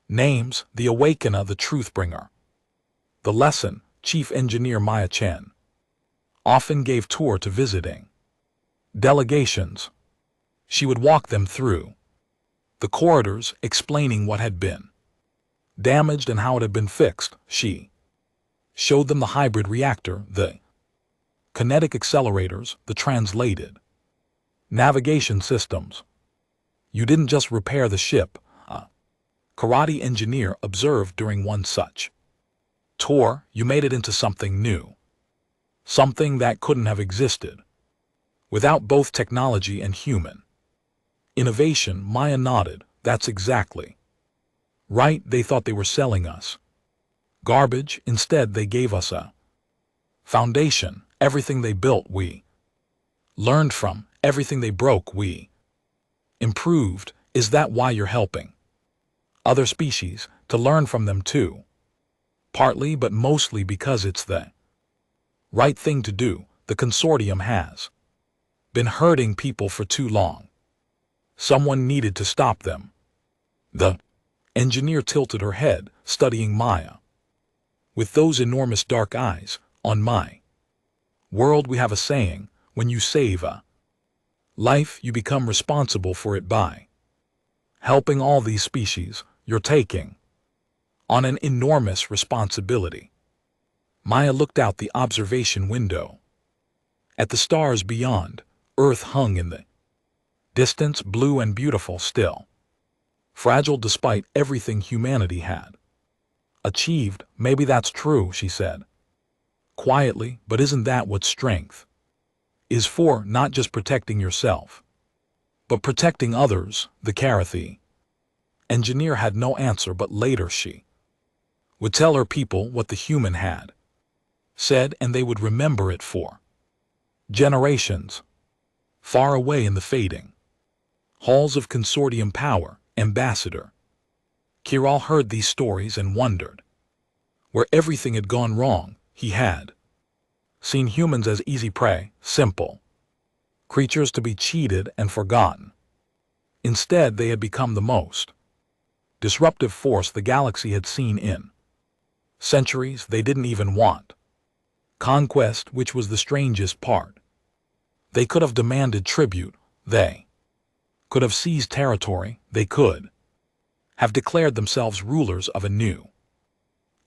names: the Awakener, the Truthbringer, the Lesson. Chief Engineer Maya Chen often gave tour to visiting delegations. She would walk them through the corridors, explaining what had been damaged and how it had been fixed. She showed them the hybrid reactor, the kinetic accelerators, the translated navigation systems. You didn't just repair the ship, a karate engineer observed during one such tour. You made it into something new, something that couldn't have existed without both technology and human innovation. Maya nodded. That's exactly right. They thought they were selling us garbage. Instead, they gave us a foundation. Everything they built, we learned from. Everything they broke, we improved. Is that why you're helping other species? To learn from them too. Partly, but mostly because it's the right thing to do. The consortium has been hurting people for too long. Someone needed to stop them. The engineer tilted her head, studying Maya with those enormous dark eyes. On my world, we have a saying: when you save a life, you become responsible for it. By helping all these species, you're taking on an enormous responsibility. Maya looked out the observation window. At the stars beyond, Earth hung in the distance, blue and beautiful still. Fragile despite everything humanity had achieved. Maybe that's true, she said quietly, but isn't that what strength is for? Not just protecting yourself, but protecting others. The Karathi engineer had no answer, but later she would tell her people what the human had said, and they would remember it for generations. Far away in the fading halls of consortium power, Ambassador Kiral heard these stories and wondered where everything had gone wrong. He had seen humans as easy prey, simple creatures to be cheated and forgotten. Instead, they had become the most disruptive force the galaxy had seen in centuries. They didn't even want conquest, which was the strangest part. They could have demanded tribute, they could have seized territory, they could have declared themselves rulers of a new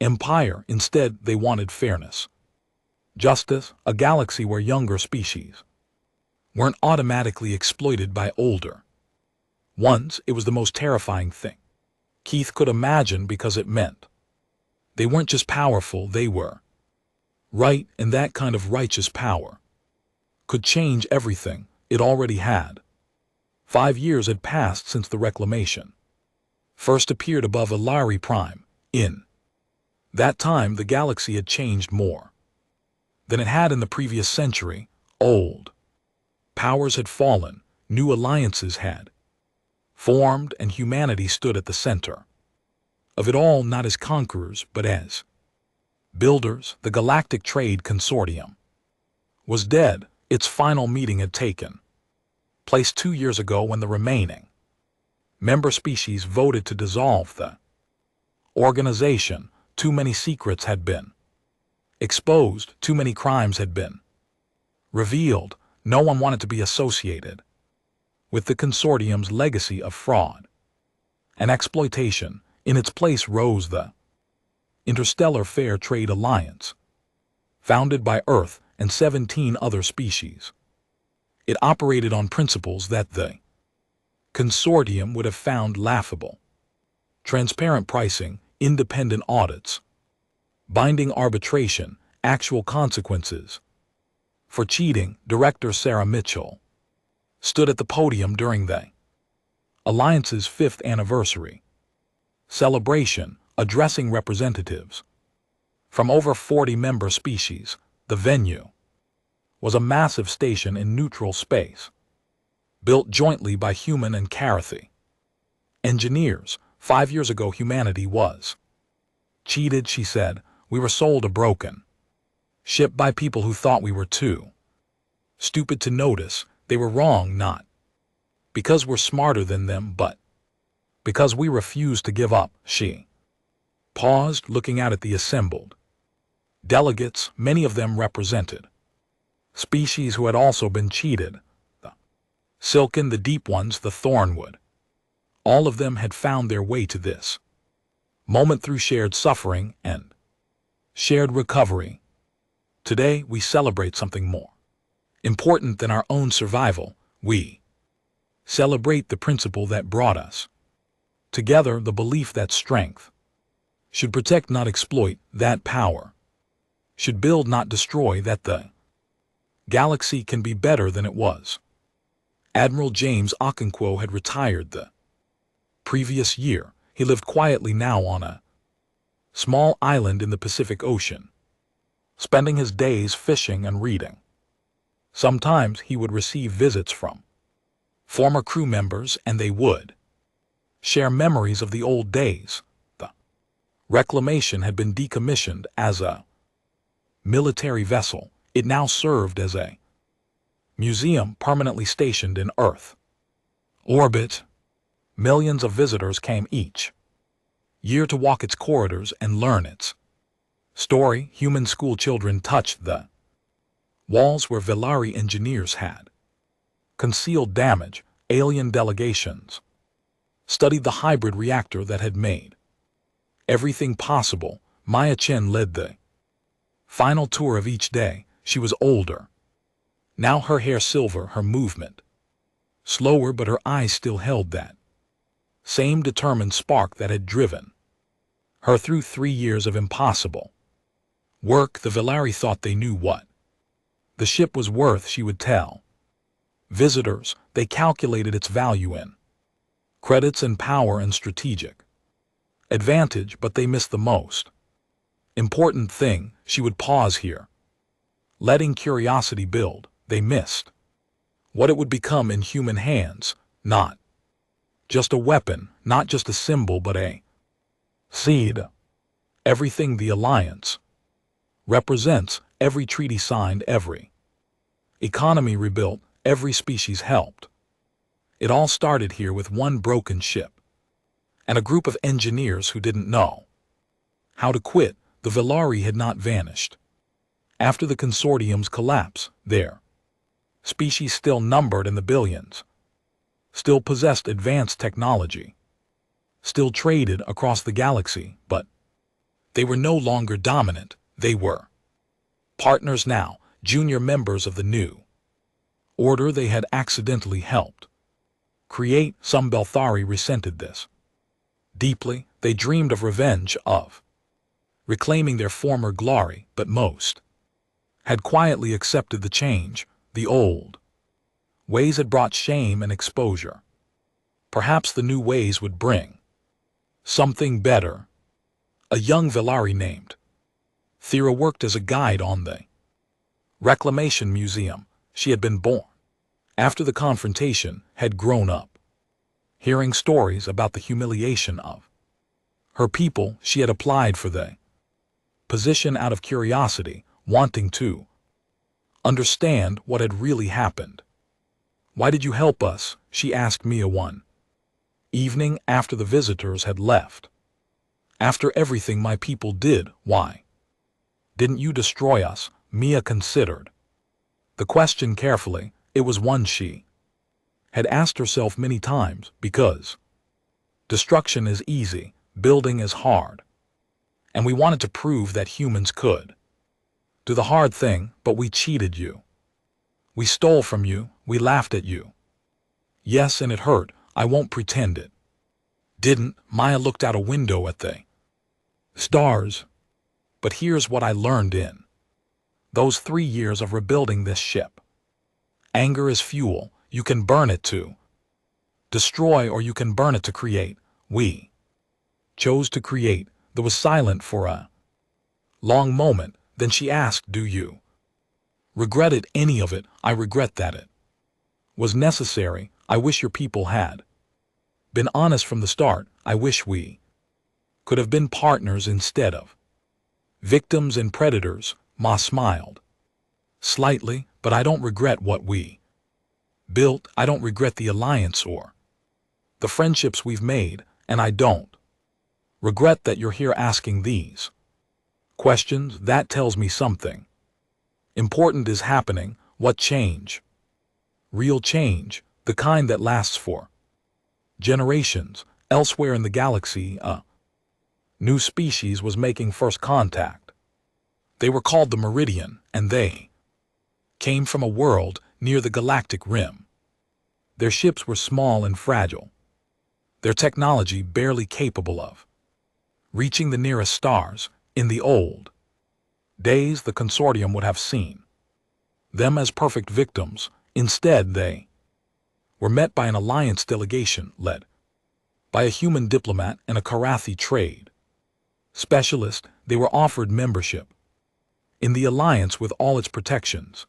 empire. Instead, they wanted fairness, justice, a galaxy where younger species weren't automatically exploited by older ones. It was the most terrifying thing Keith could imagine, because it meant they weren't just powerful, they were right, and that kind of righteous power could change everything. It already had. 5 years had passed since the reclamation first appeared above Illyri Prime. In that time, the galaxy had changed more than it had in the previous century. Old powers had fallen, new alliances had formed, and humanity stood at the center of it all, not as conquerors, but as builders. The Galactic Trade Consortium was dead. Its final meeting had taken place 2 years ago, when the remaining member species voted to dissolve the organization. Too many secrets had been exposed, too many crimes had been revealed. No one wanted to be associated with the consortium's legacy of fraud and exploitation. In its place rose the Interstellar Fair Trade Alliance, founded by Earth and 17 other species. It operated on principles that the consortium would have found laughable: transparent pricing, independent audits, binding arbitration, actual consequences for cheating. Director Sarah Mitchell stood at the podium during the Alliance's 5th anniversary celebration, addressing representatives from over 40 member species. The venue was a massive station in neutral space, built jointly by human and Carathi engineers. 5 years ago, humanity was cheated, she said. We were sold a broken ship by people who thought we were too stupid to notice. They were wrong, not because we're smarter than them, but because we refused to give up. She paused, looking out at the assembled delegates. Many of them represented species who had also been cheated: the silken, the deep ones, the thornwood. All of them had found their way to this moment through shared suffering and shared recovery. Today, we celebrate something more important than our own survival. We celebrate the principle that brought us together, the belief that strength should protect, not exploit, that power should build, not destroy, that the galaxy can be better than it was. Admiral James Okonkwo had retired the previous year. He lived quietly now on a small island in the Pacific Ocean, spending his days fishing and reading. Sometimes he would receive visits from former crew members, and they would share memories of the old days. The Reclamation had been decommissioned as a military vessel. It now served as a museum permanently stationed in Earth orbit. Millions of visitors came each year to walk its corridors and learn its story. Human school children touched the walls where Illyri engineers had concealed damage. Alien delegations studied the hybrid reactor that had made everything possible. Maya Chen led the final tour of each day. She was older now, her hair silver, her movement slower, but her eyes still held that same determined spark that had driven her through 3 years of impossible work. The Illyri thought they knew what the ship was worth. She would tell visitors. They calculated its value in credits and power and strategic advantage, but they missed the most important thing. She would pause here, letting curiosity build. They missed what it would become in human hands, not just a weapon, not just a symbol, but a seed. Everything the Alliance represents, every treaty signed, every economy rebuilt, Every species helped. It all started here with one broken ship and a group of engineers who didn't know how to quit. The Velari had not vanished. After the consortium's collapse, their species still numbered in the billions, still possessed advanced technology, still traded across the galaxy, but they were no longer dominant. They were partners now, junior members of the new order they had accidentally helped create. Some Belthari resented this deeply. They dreamed of revenge, of reclaiming their former glory, but most had quietly accepted the change. The old ways had brought shame and exposure. Perhaps the new ways would bring something better. A young Velari named Thera worked as a guide on the Reclamation Museum. She had been born after the confrontation, had grown up hearing stories about the humiliation of her people. She had applied for the position out of curiosity, wanting to understand what had really happened. "Why did you help us?" she asked Mia one evening after the visitors had left. "After everything my people did, why didn't you destroy us?" Mia considered the question carefully. It was one she had asked herself many times. Because destruction is easy, building is hard. And we wanted to prove that humans could do the hard thing, but we cheated you. We stole from you, we laughed at you. Yes, and it hurt. I won't pretend it didn't. Maya looked out a window at the stars. But here's what I learned in those 3 years of rebuilding this ship. Anger is fuel. You can burn it to destroy, or you can burn it to create. We chose to create. There was silent for a long moment. Then she asked, "Do you regret it?" "Any of it. I regret that it was necessary. I wish your people had been honest from the start. I wish we could have been partners instead of victims and predators." Ma smiled slightly. "But I don't regret what we built. I don't regret the alliance or the friendships we've made, and I don't regret that you're here asking these questions. That tells me something important is happening." "What change?" "Real change, the kind that lasts for generations." Elsewhere in the galaxy, a new species was making first contact. They were called the Meridian, and they came from a world near the galactic rim. Their ships were small and fragile, their technology barely capable of reaching the nearest stars. In the old days, the consortium would have seen them as perfect victims. Instead, they were met by an alliance delegation led by a human diplomat and a Karathi trade specialist. They were offered membership in the alliance with all its protections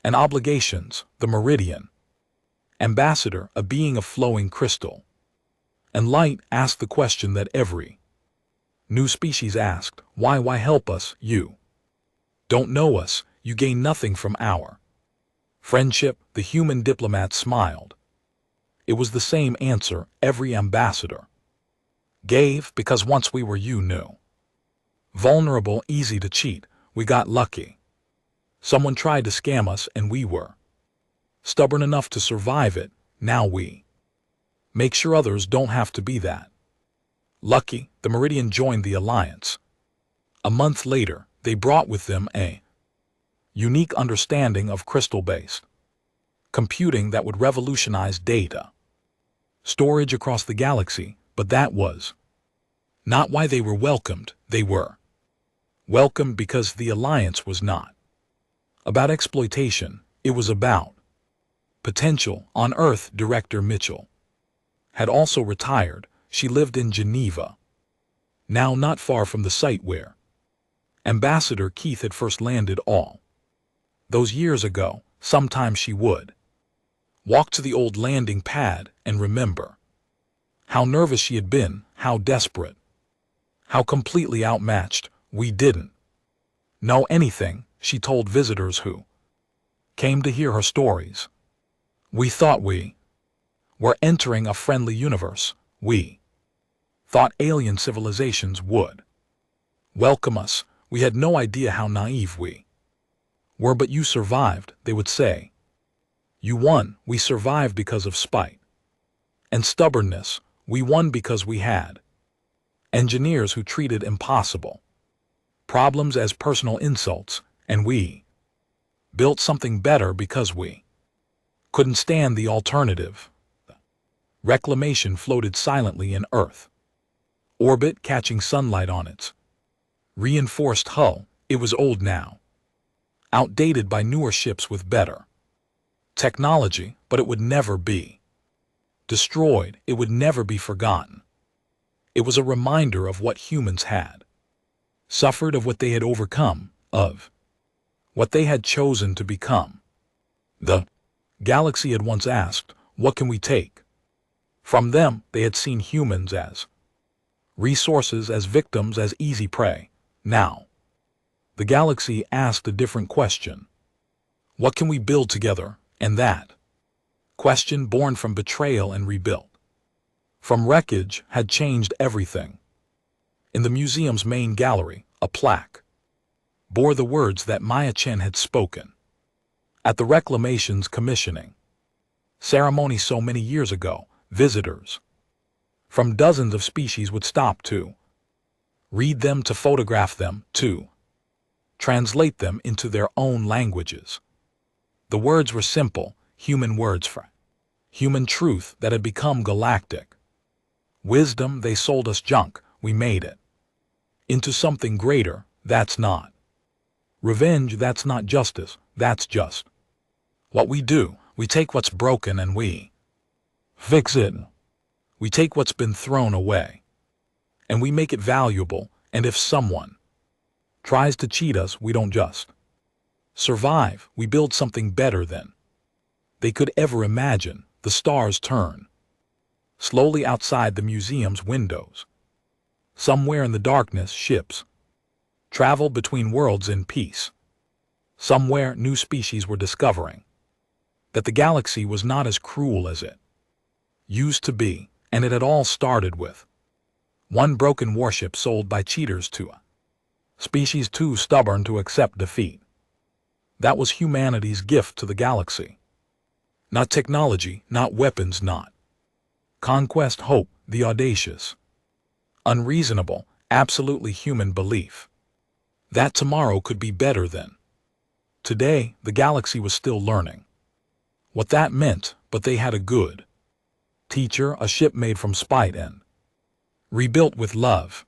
and obligations. The Meridian ambassador, a being of flowing crystal and light, asked the question that every new species asked. Why help us? You don't know us. You gain nothing from our friendship." The human diplomat smiled. It was the same answer every ambassador gave. "Because once we were, you knew, vulnerable, easy to cheat. We got lucky. Someone tried to scam us and we were stubborn enough to survive it. Now we make sure others don't have to be that lucky." The Meridian joined the alliance. A month later, they brought with them a unique understanding of crystal-based computing that would revolutionize data storage across the galaxy. But that was not why they were welcomed. They were welcomed because the alliance was not about exploitation. It was about potential. On Earth, Director Mitchell had also retired. She lived in Geneva, now not far from the site where Ambassador Keith had first landed all those years ago. Sometimes she would walk to the old landing pad and remember how nervous she had been, how desperate, how completely outmatched. "We didn't know anything," she told visitors who came to hear her stories. We thought we were entering a friendly universe. We thought alien civilizations would welcome us. We had no idea how naive we were. But you survived, they would say. You won. We survived because of spite and stubbornness. We won because we had engineers who treated impossible problems as personal insults, and we built something better because we couldn't stand the alternative. Reclamation floated silently in Earth orbit, catching sunlight on its reinforced hull. It was old now, outdated by newer ships with better technology, but it would never be destroyed. It would never be forgotten. It was a reminder of what humans had suffered, of what they had overcome, of what they had chosen to become. The galaxy had once asked, what can we take from them? They had seen humans as resources, as victims, as easy prey. Now, the galaxy asked a different question. What can we build together? And that question, born from betrayal and rebuilt from wreckage, had changed everything. In the museum's main gallery, a plaque bore the words that Maya Chen had spoken at the Reclamation's commissioning ceremony so many years ago. Visitors from dozens of species would stop to read them, to photograph them, to translate them into their own languages. The words were simple, human words for human truth that had become galactic wisdom. They sold us junk, we made it into something greater. That's not revenge, that's not justice, that's just what we do. We take what's broken and we fix it. We take what's been thrown away and we make it valuable. And if someone tries to cheat us, we don't just survive, we build something better than they could ever imagine. The stars turn slowly outside the museum's windows. Somewhere in the darkness, ships travel between worlds in peace. Somewhere, new species were discovering that the galaxy was not as cruel as it used to be, and it had all started with one broken warship sold by cheaters to a species too stubborn to accept defeat. That was humanity's gift to the galaxy. Not technology, not weapons, not conquest, hope, the audacious, unreasonable, absolutely human belief that tomorrow could be better than today. The galaxy was still learning what that meant, but they had a good teacher, a ship made from spite and rebuilt with love.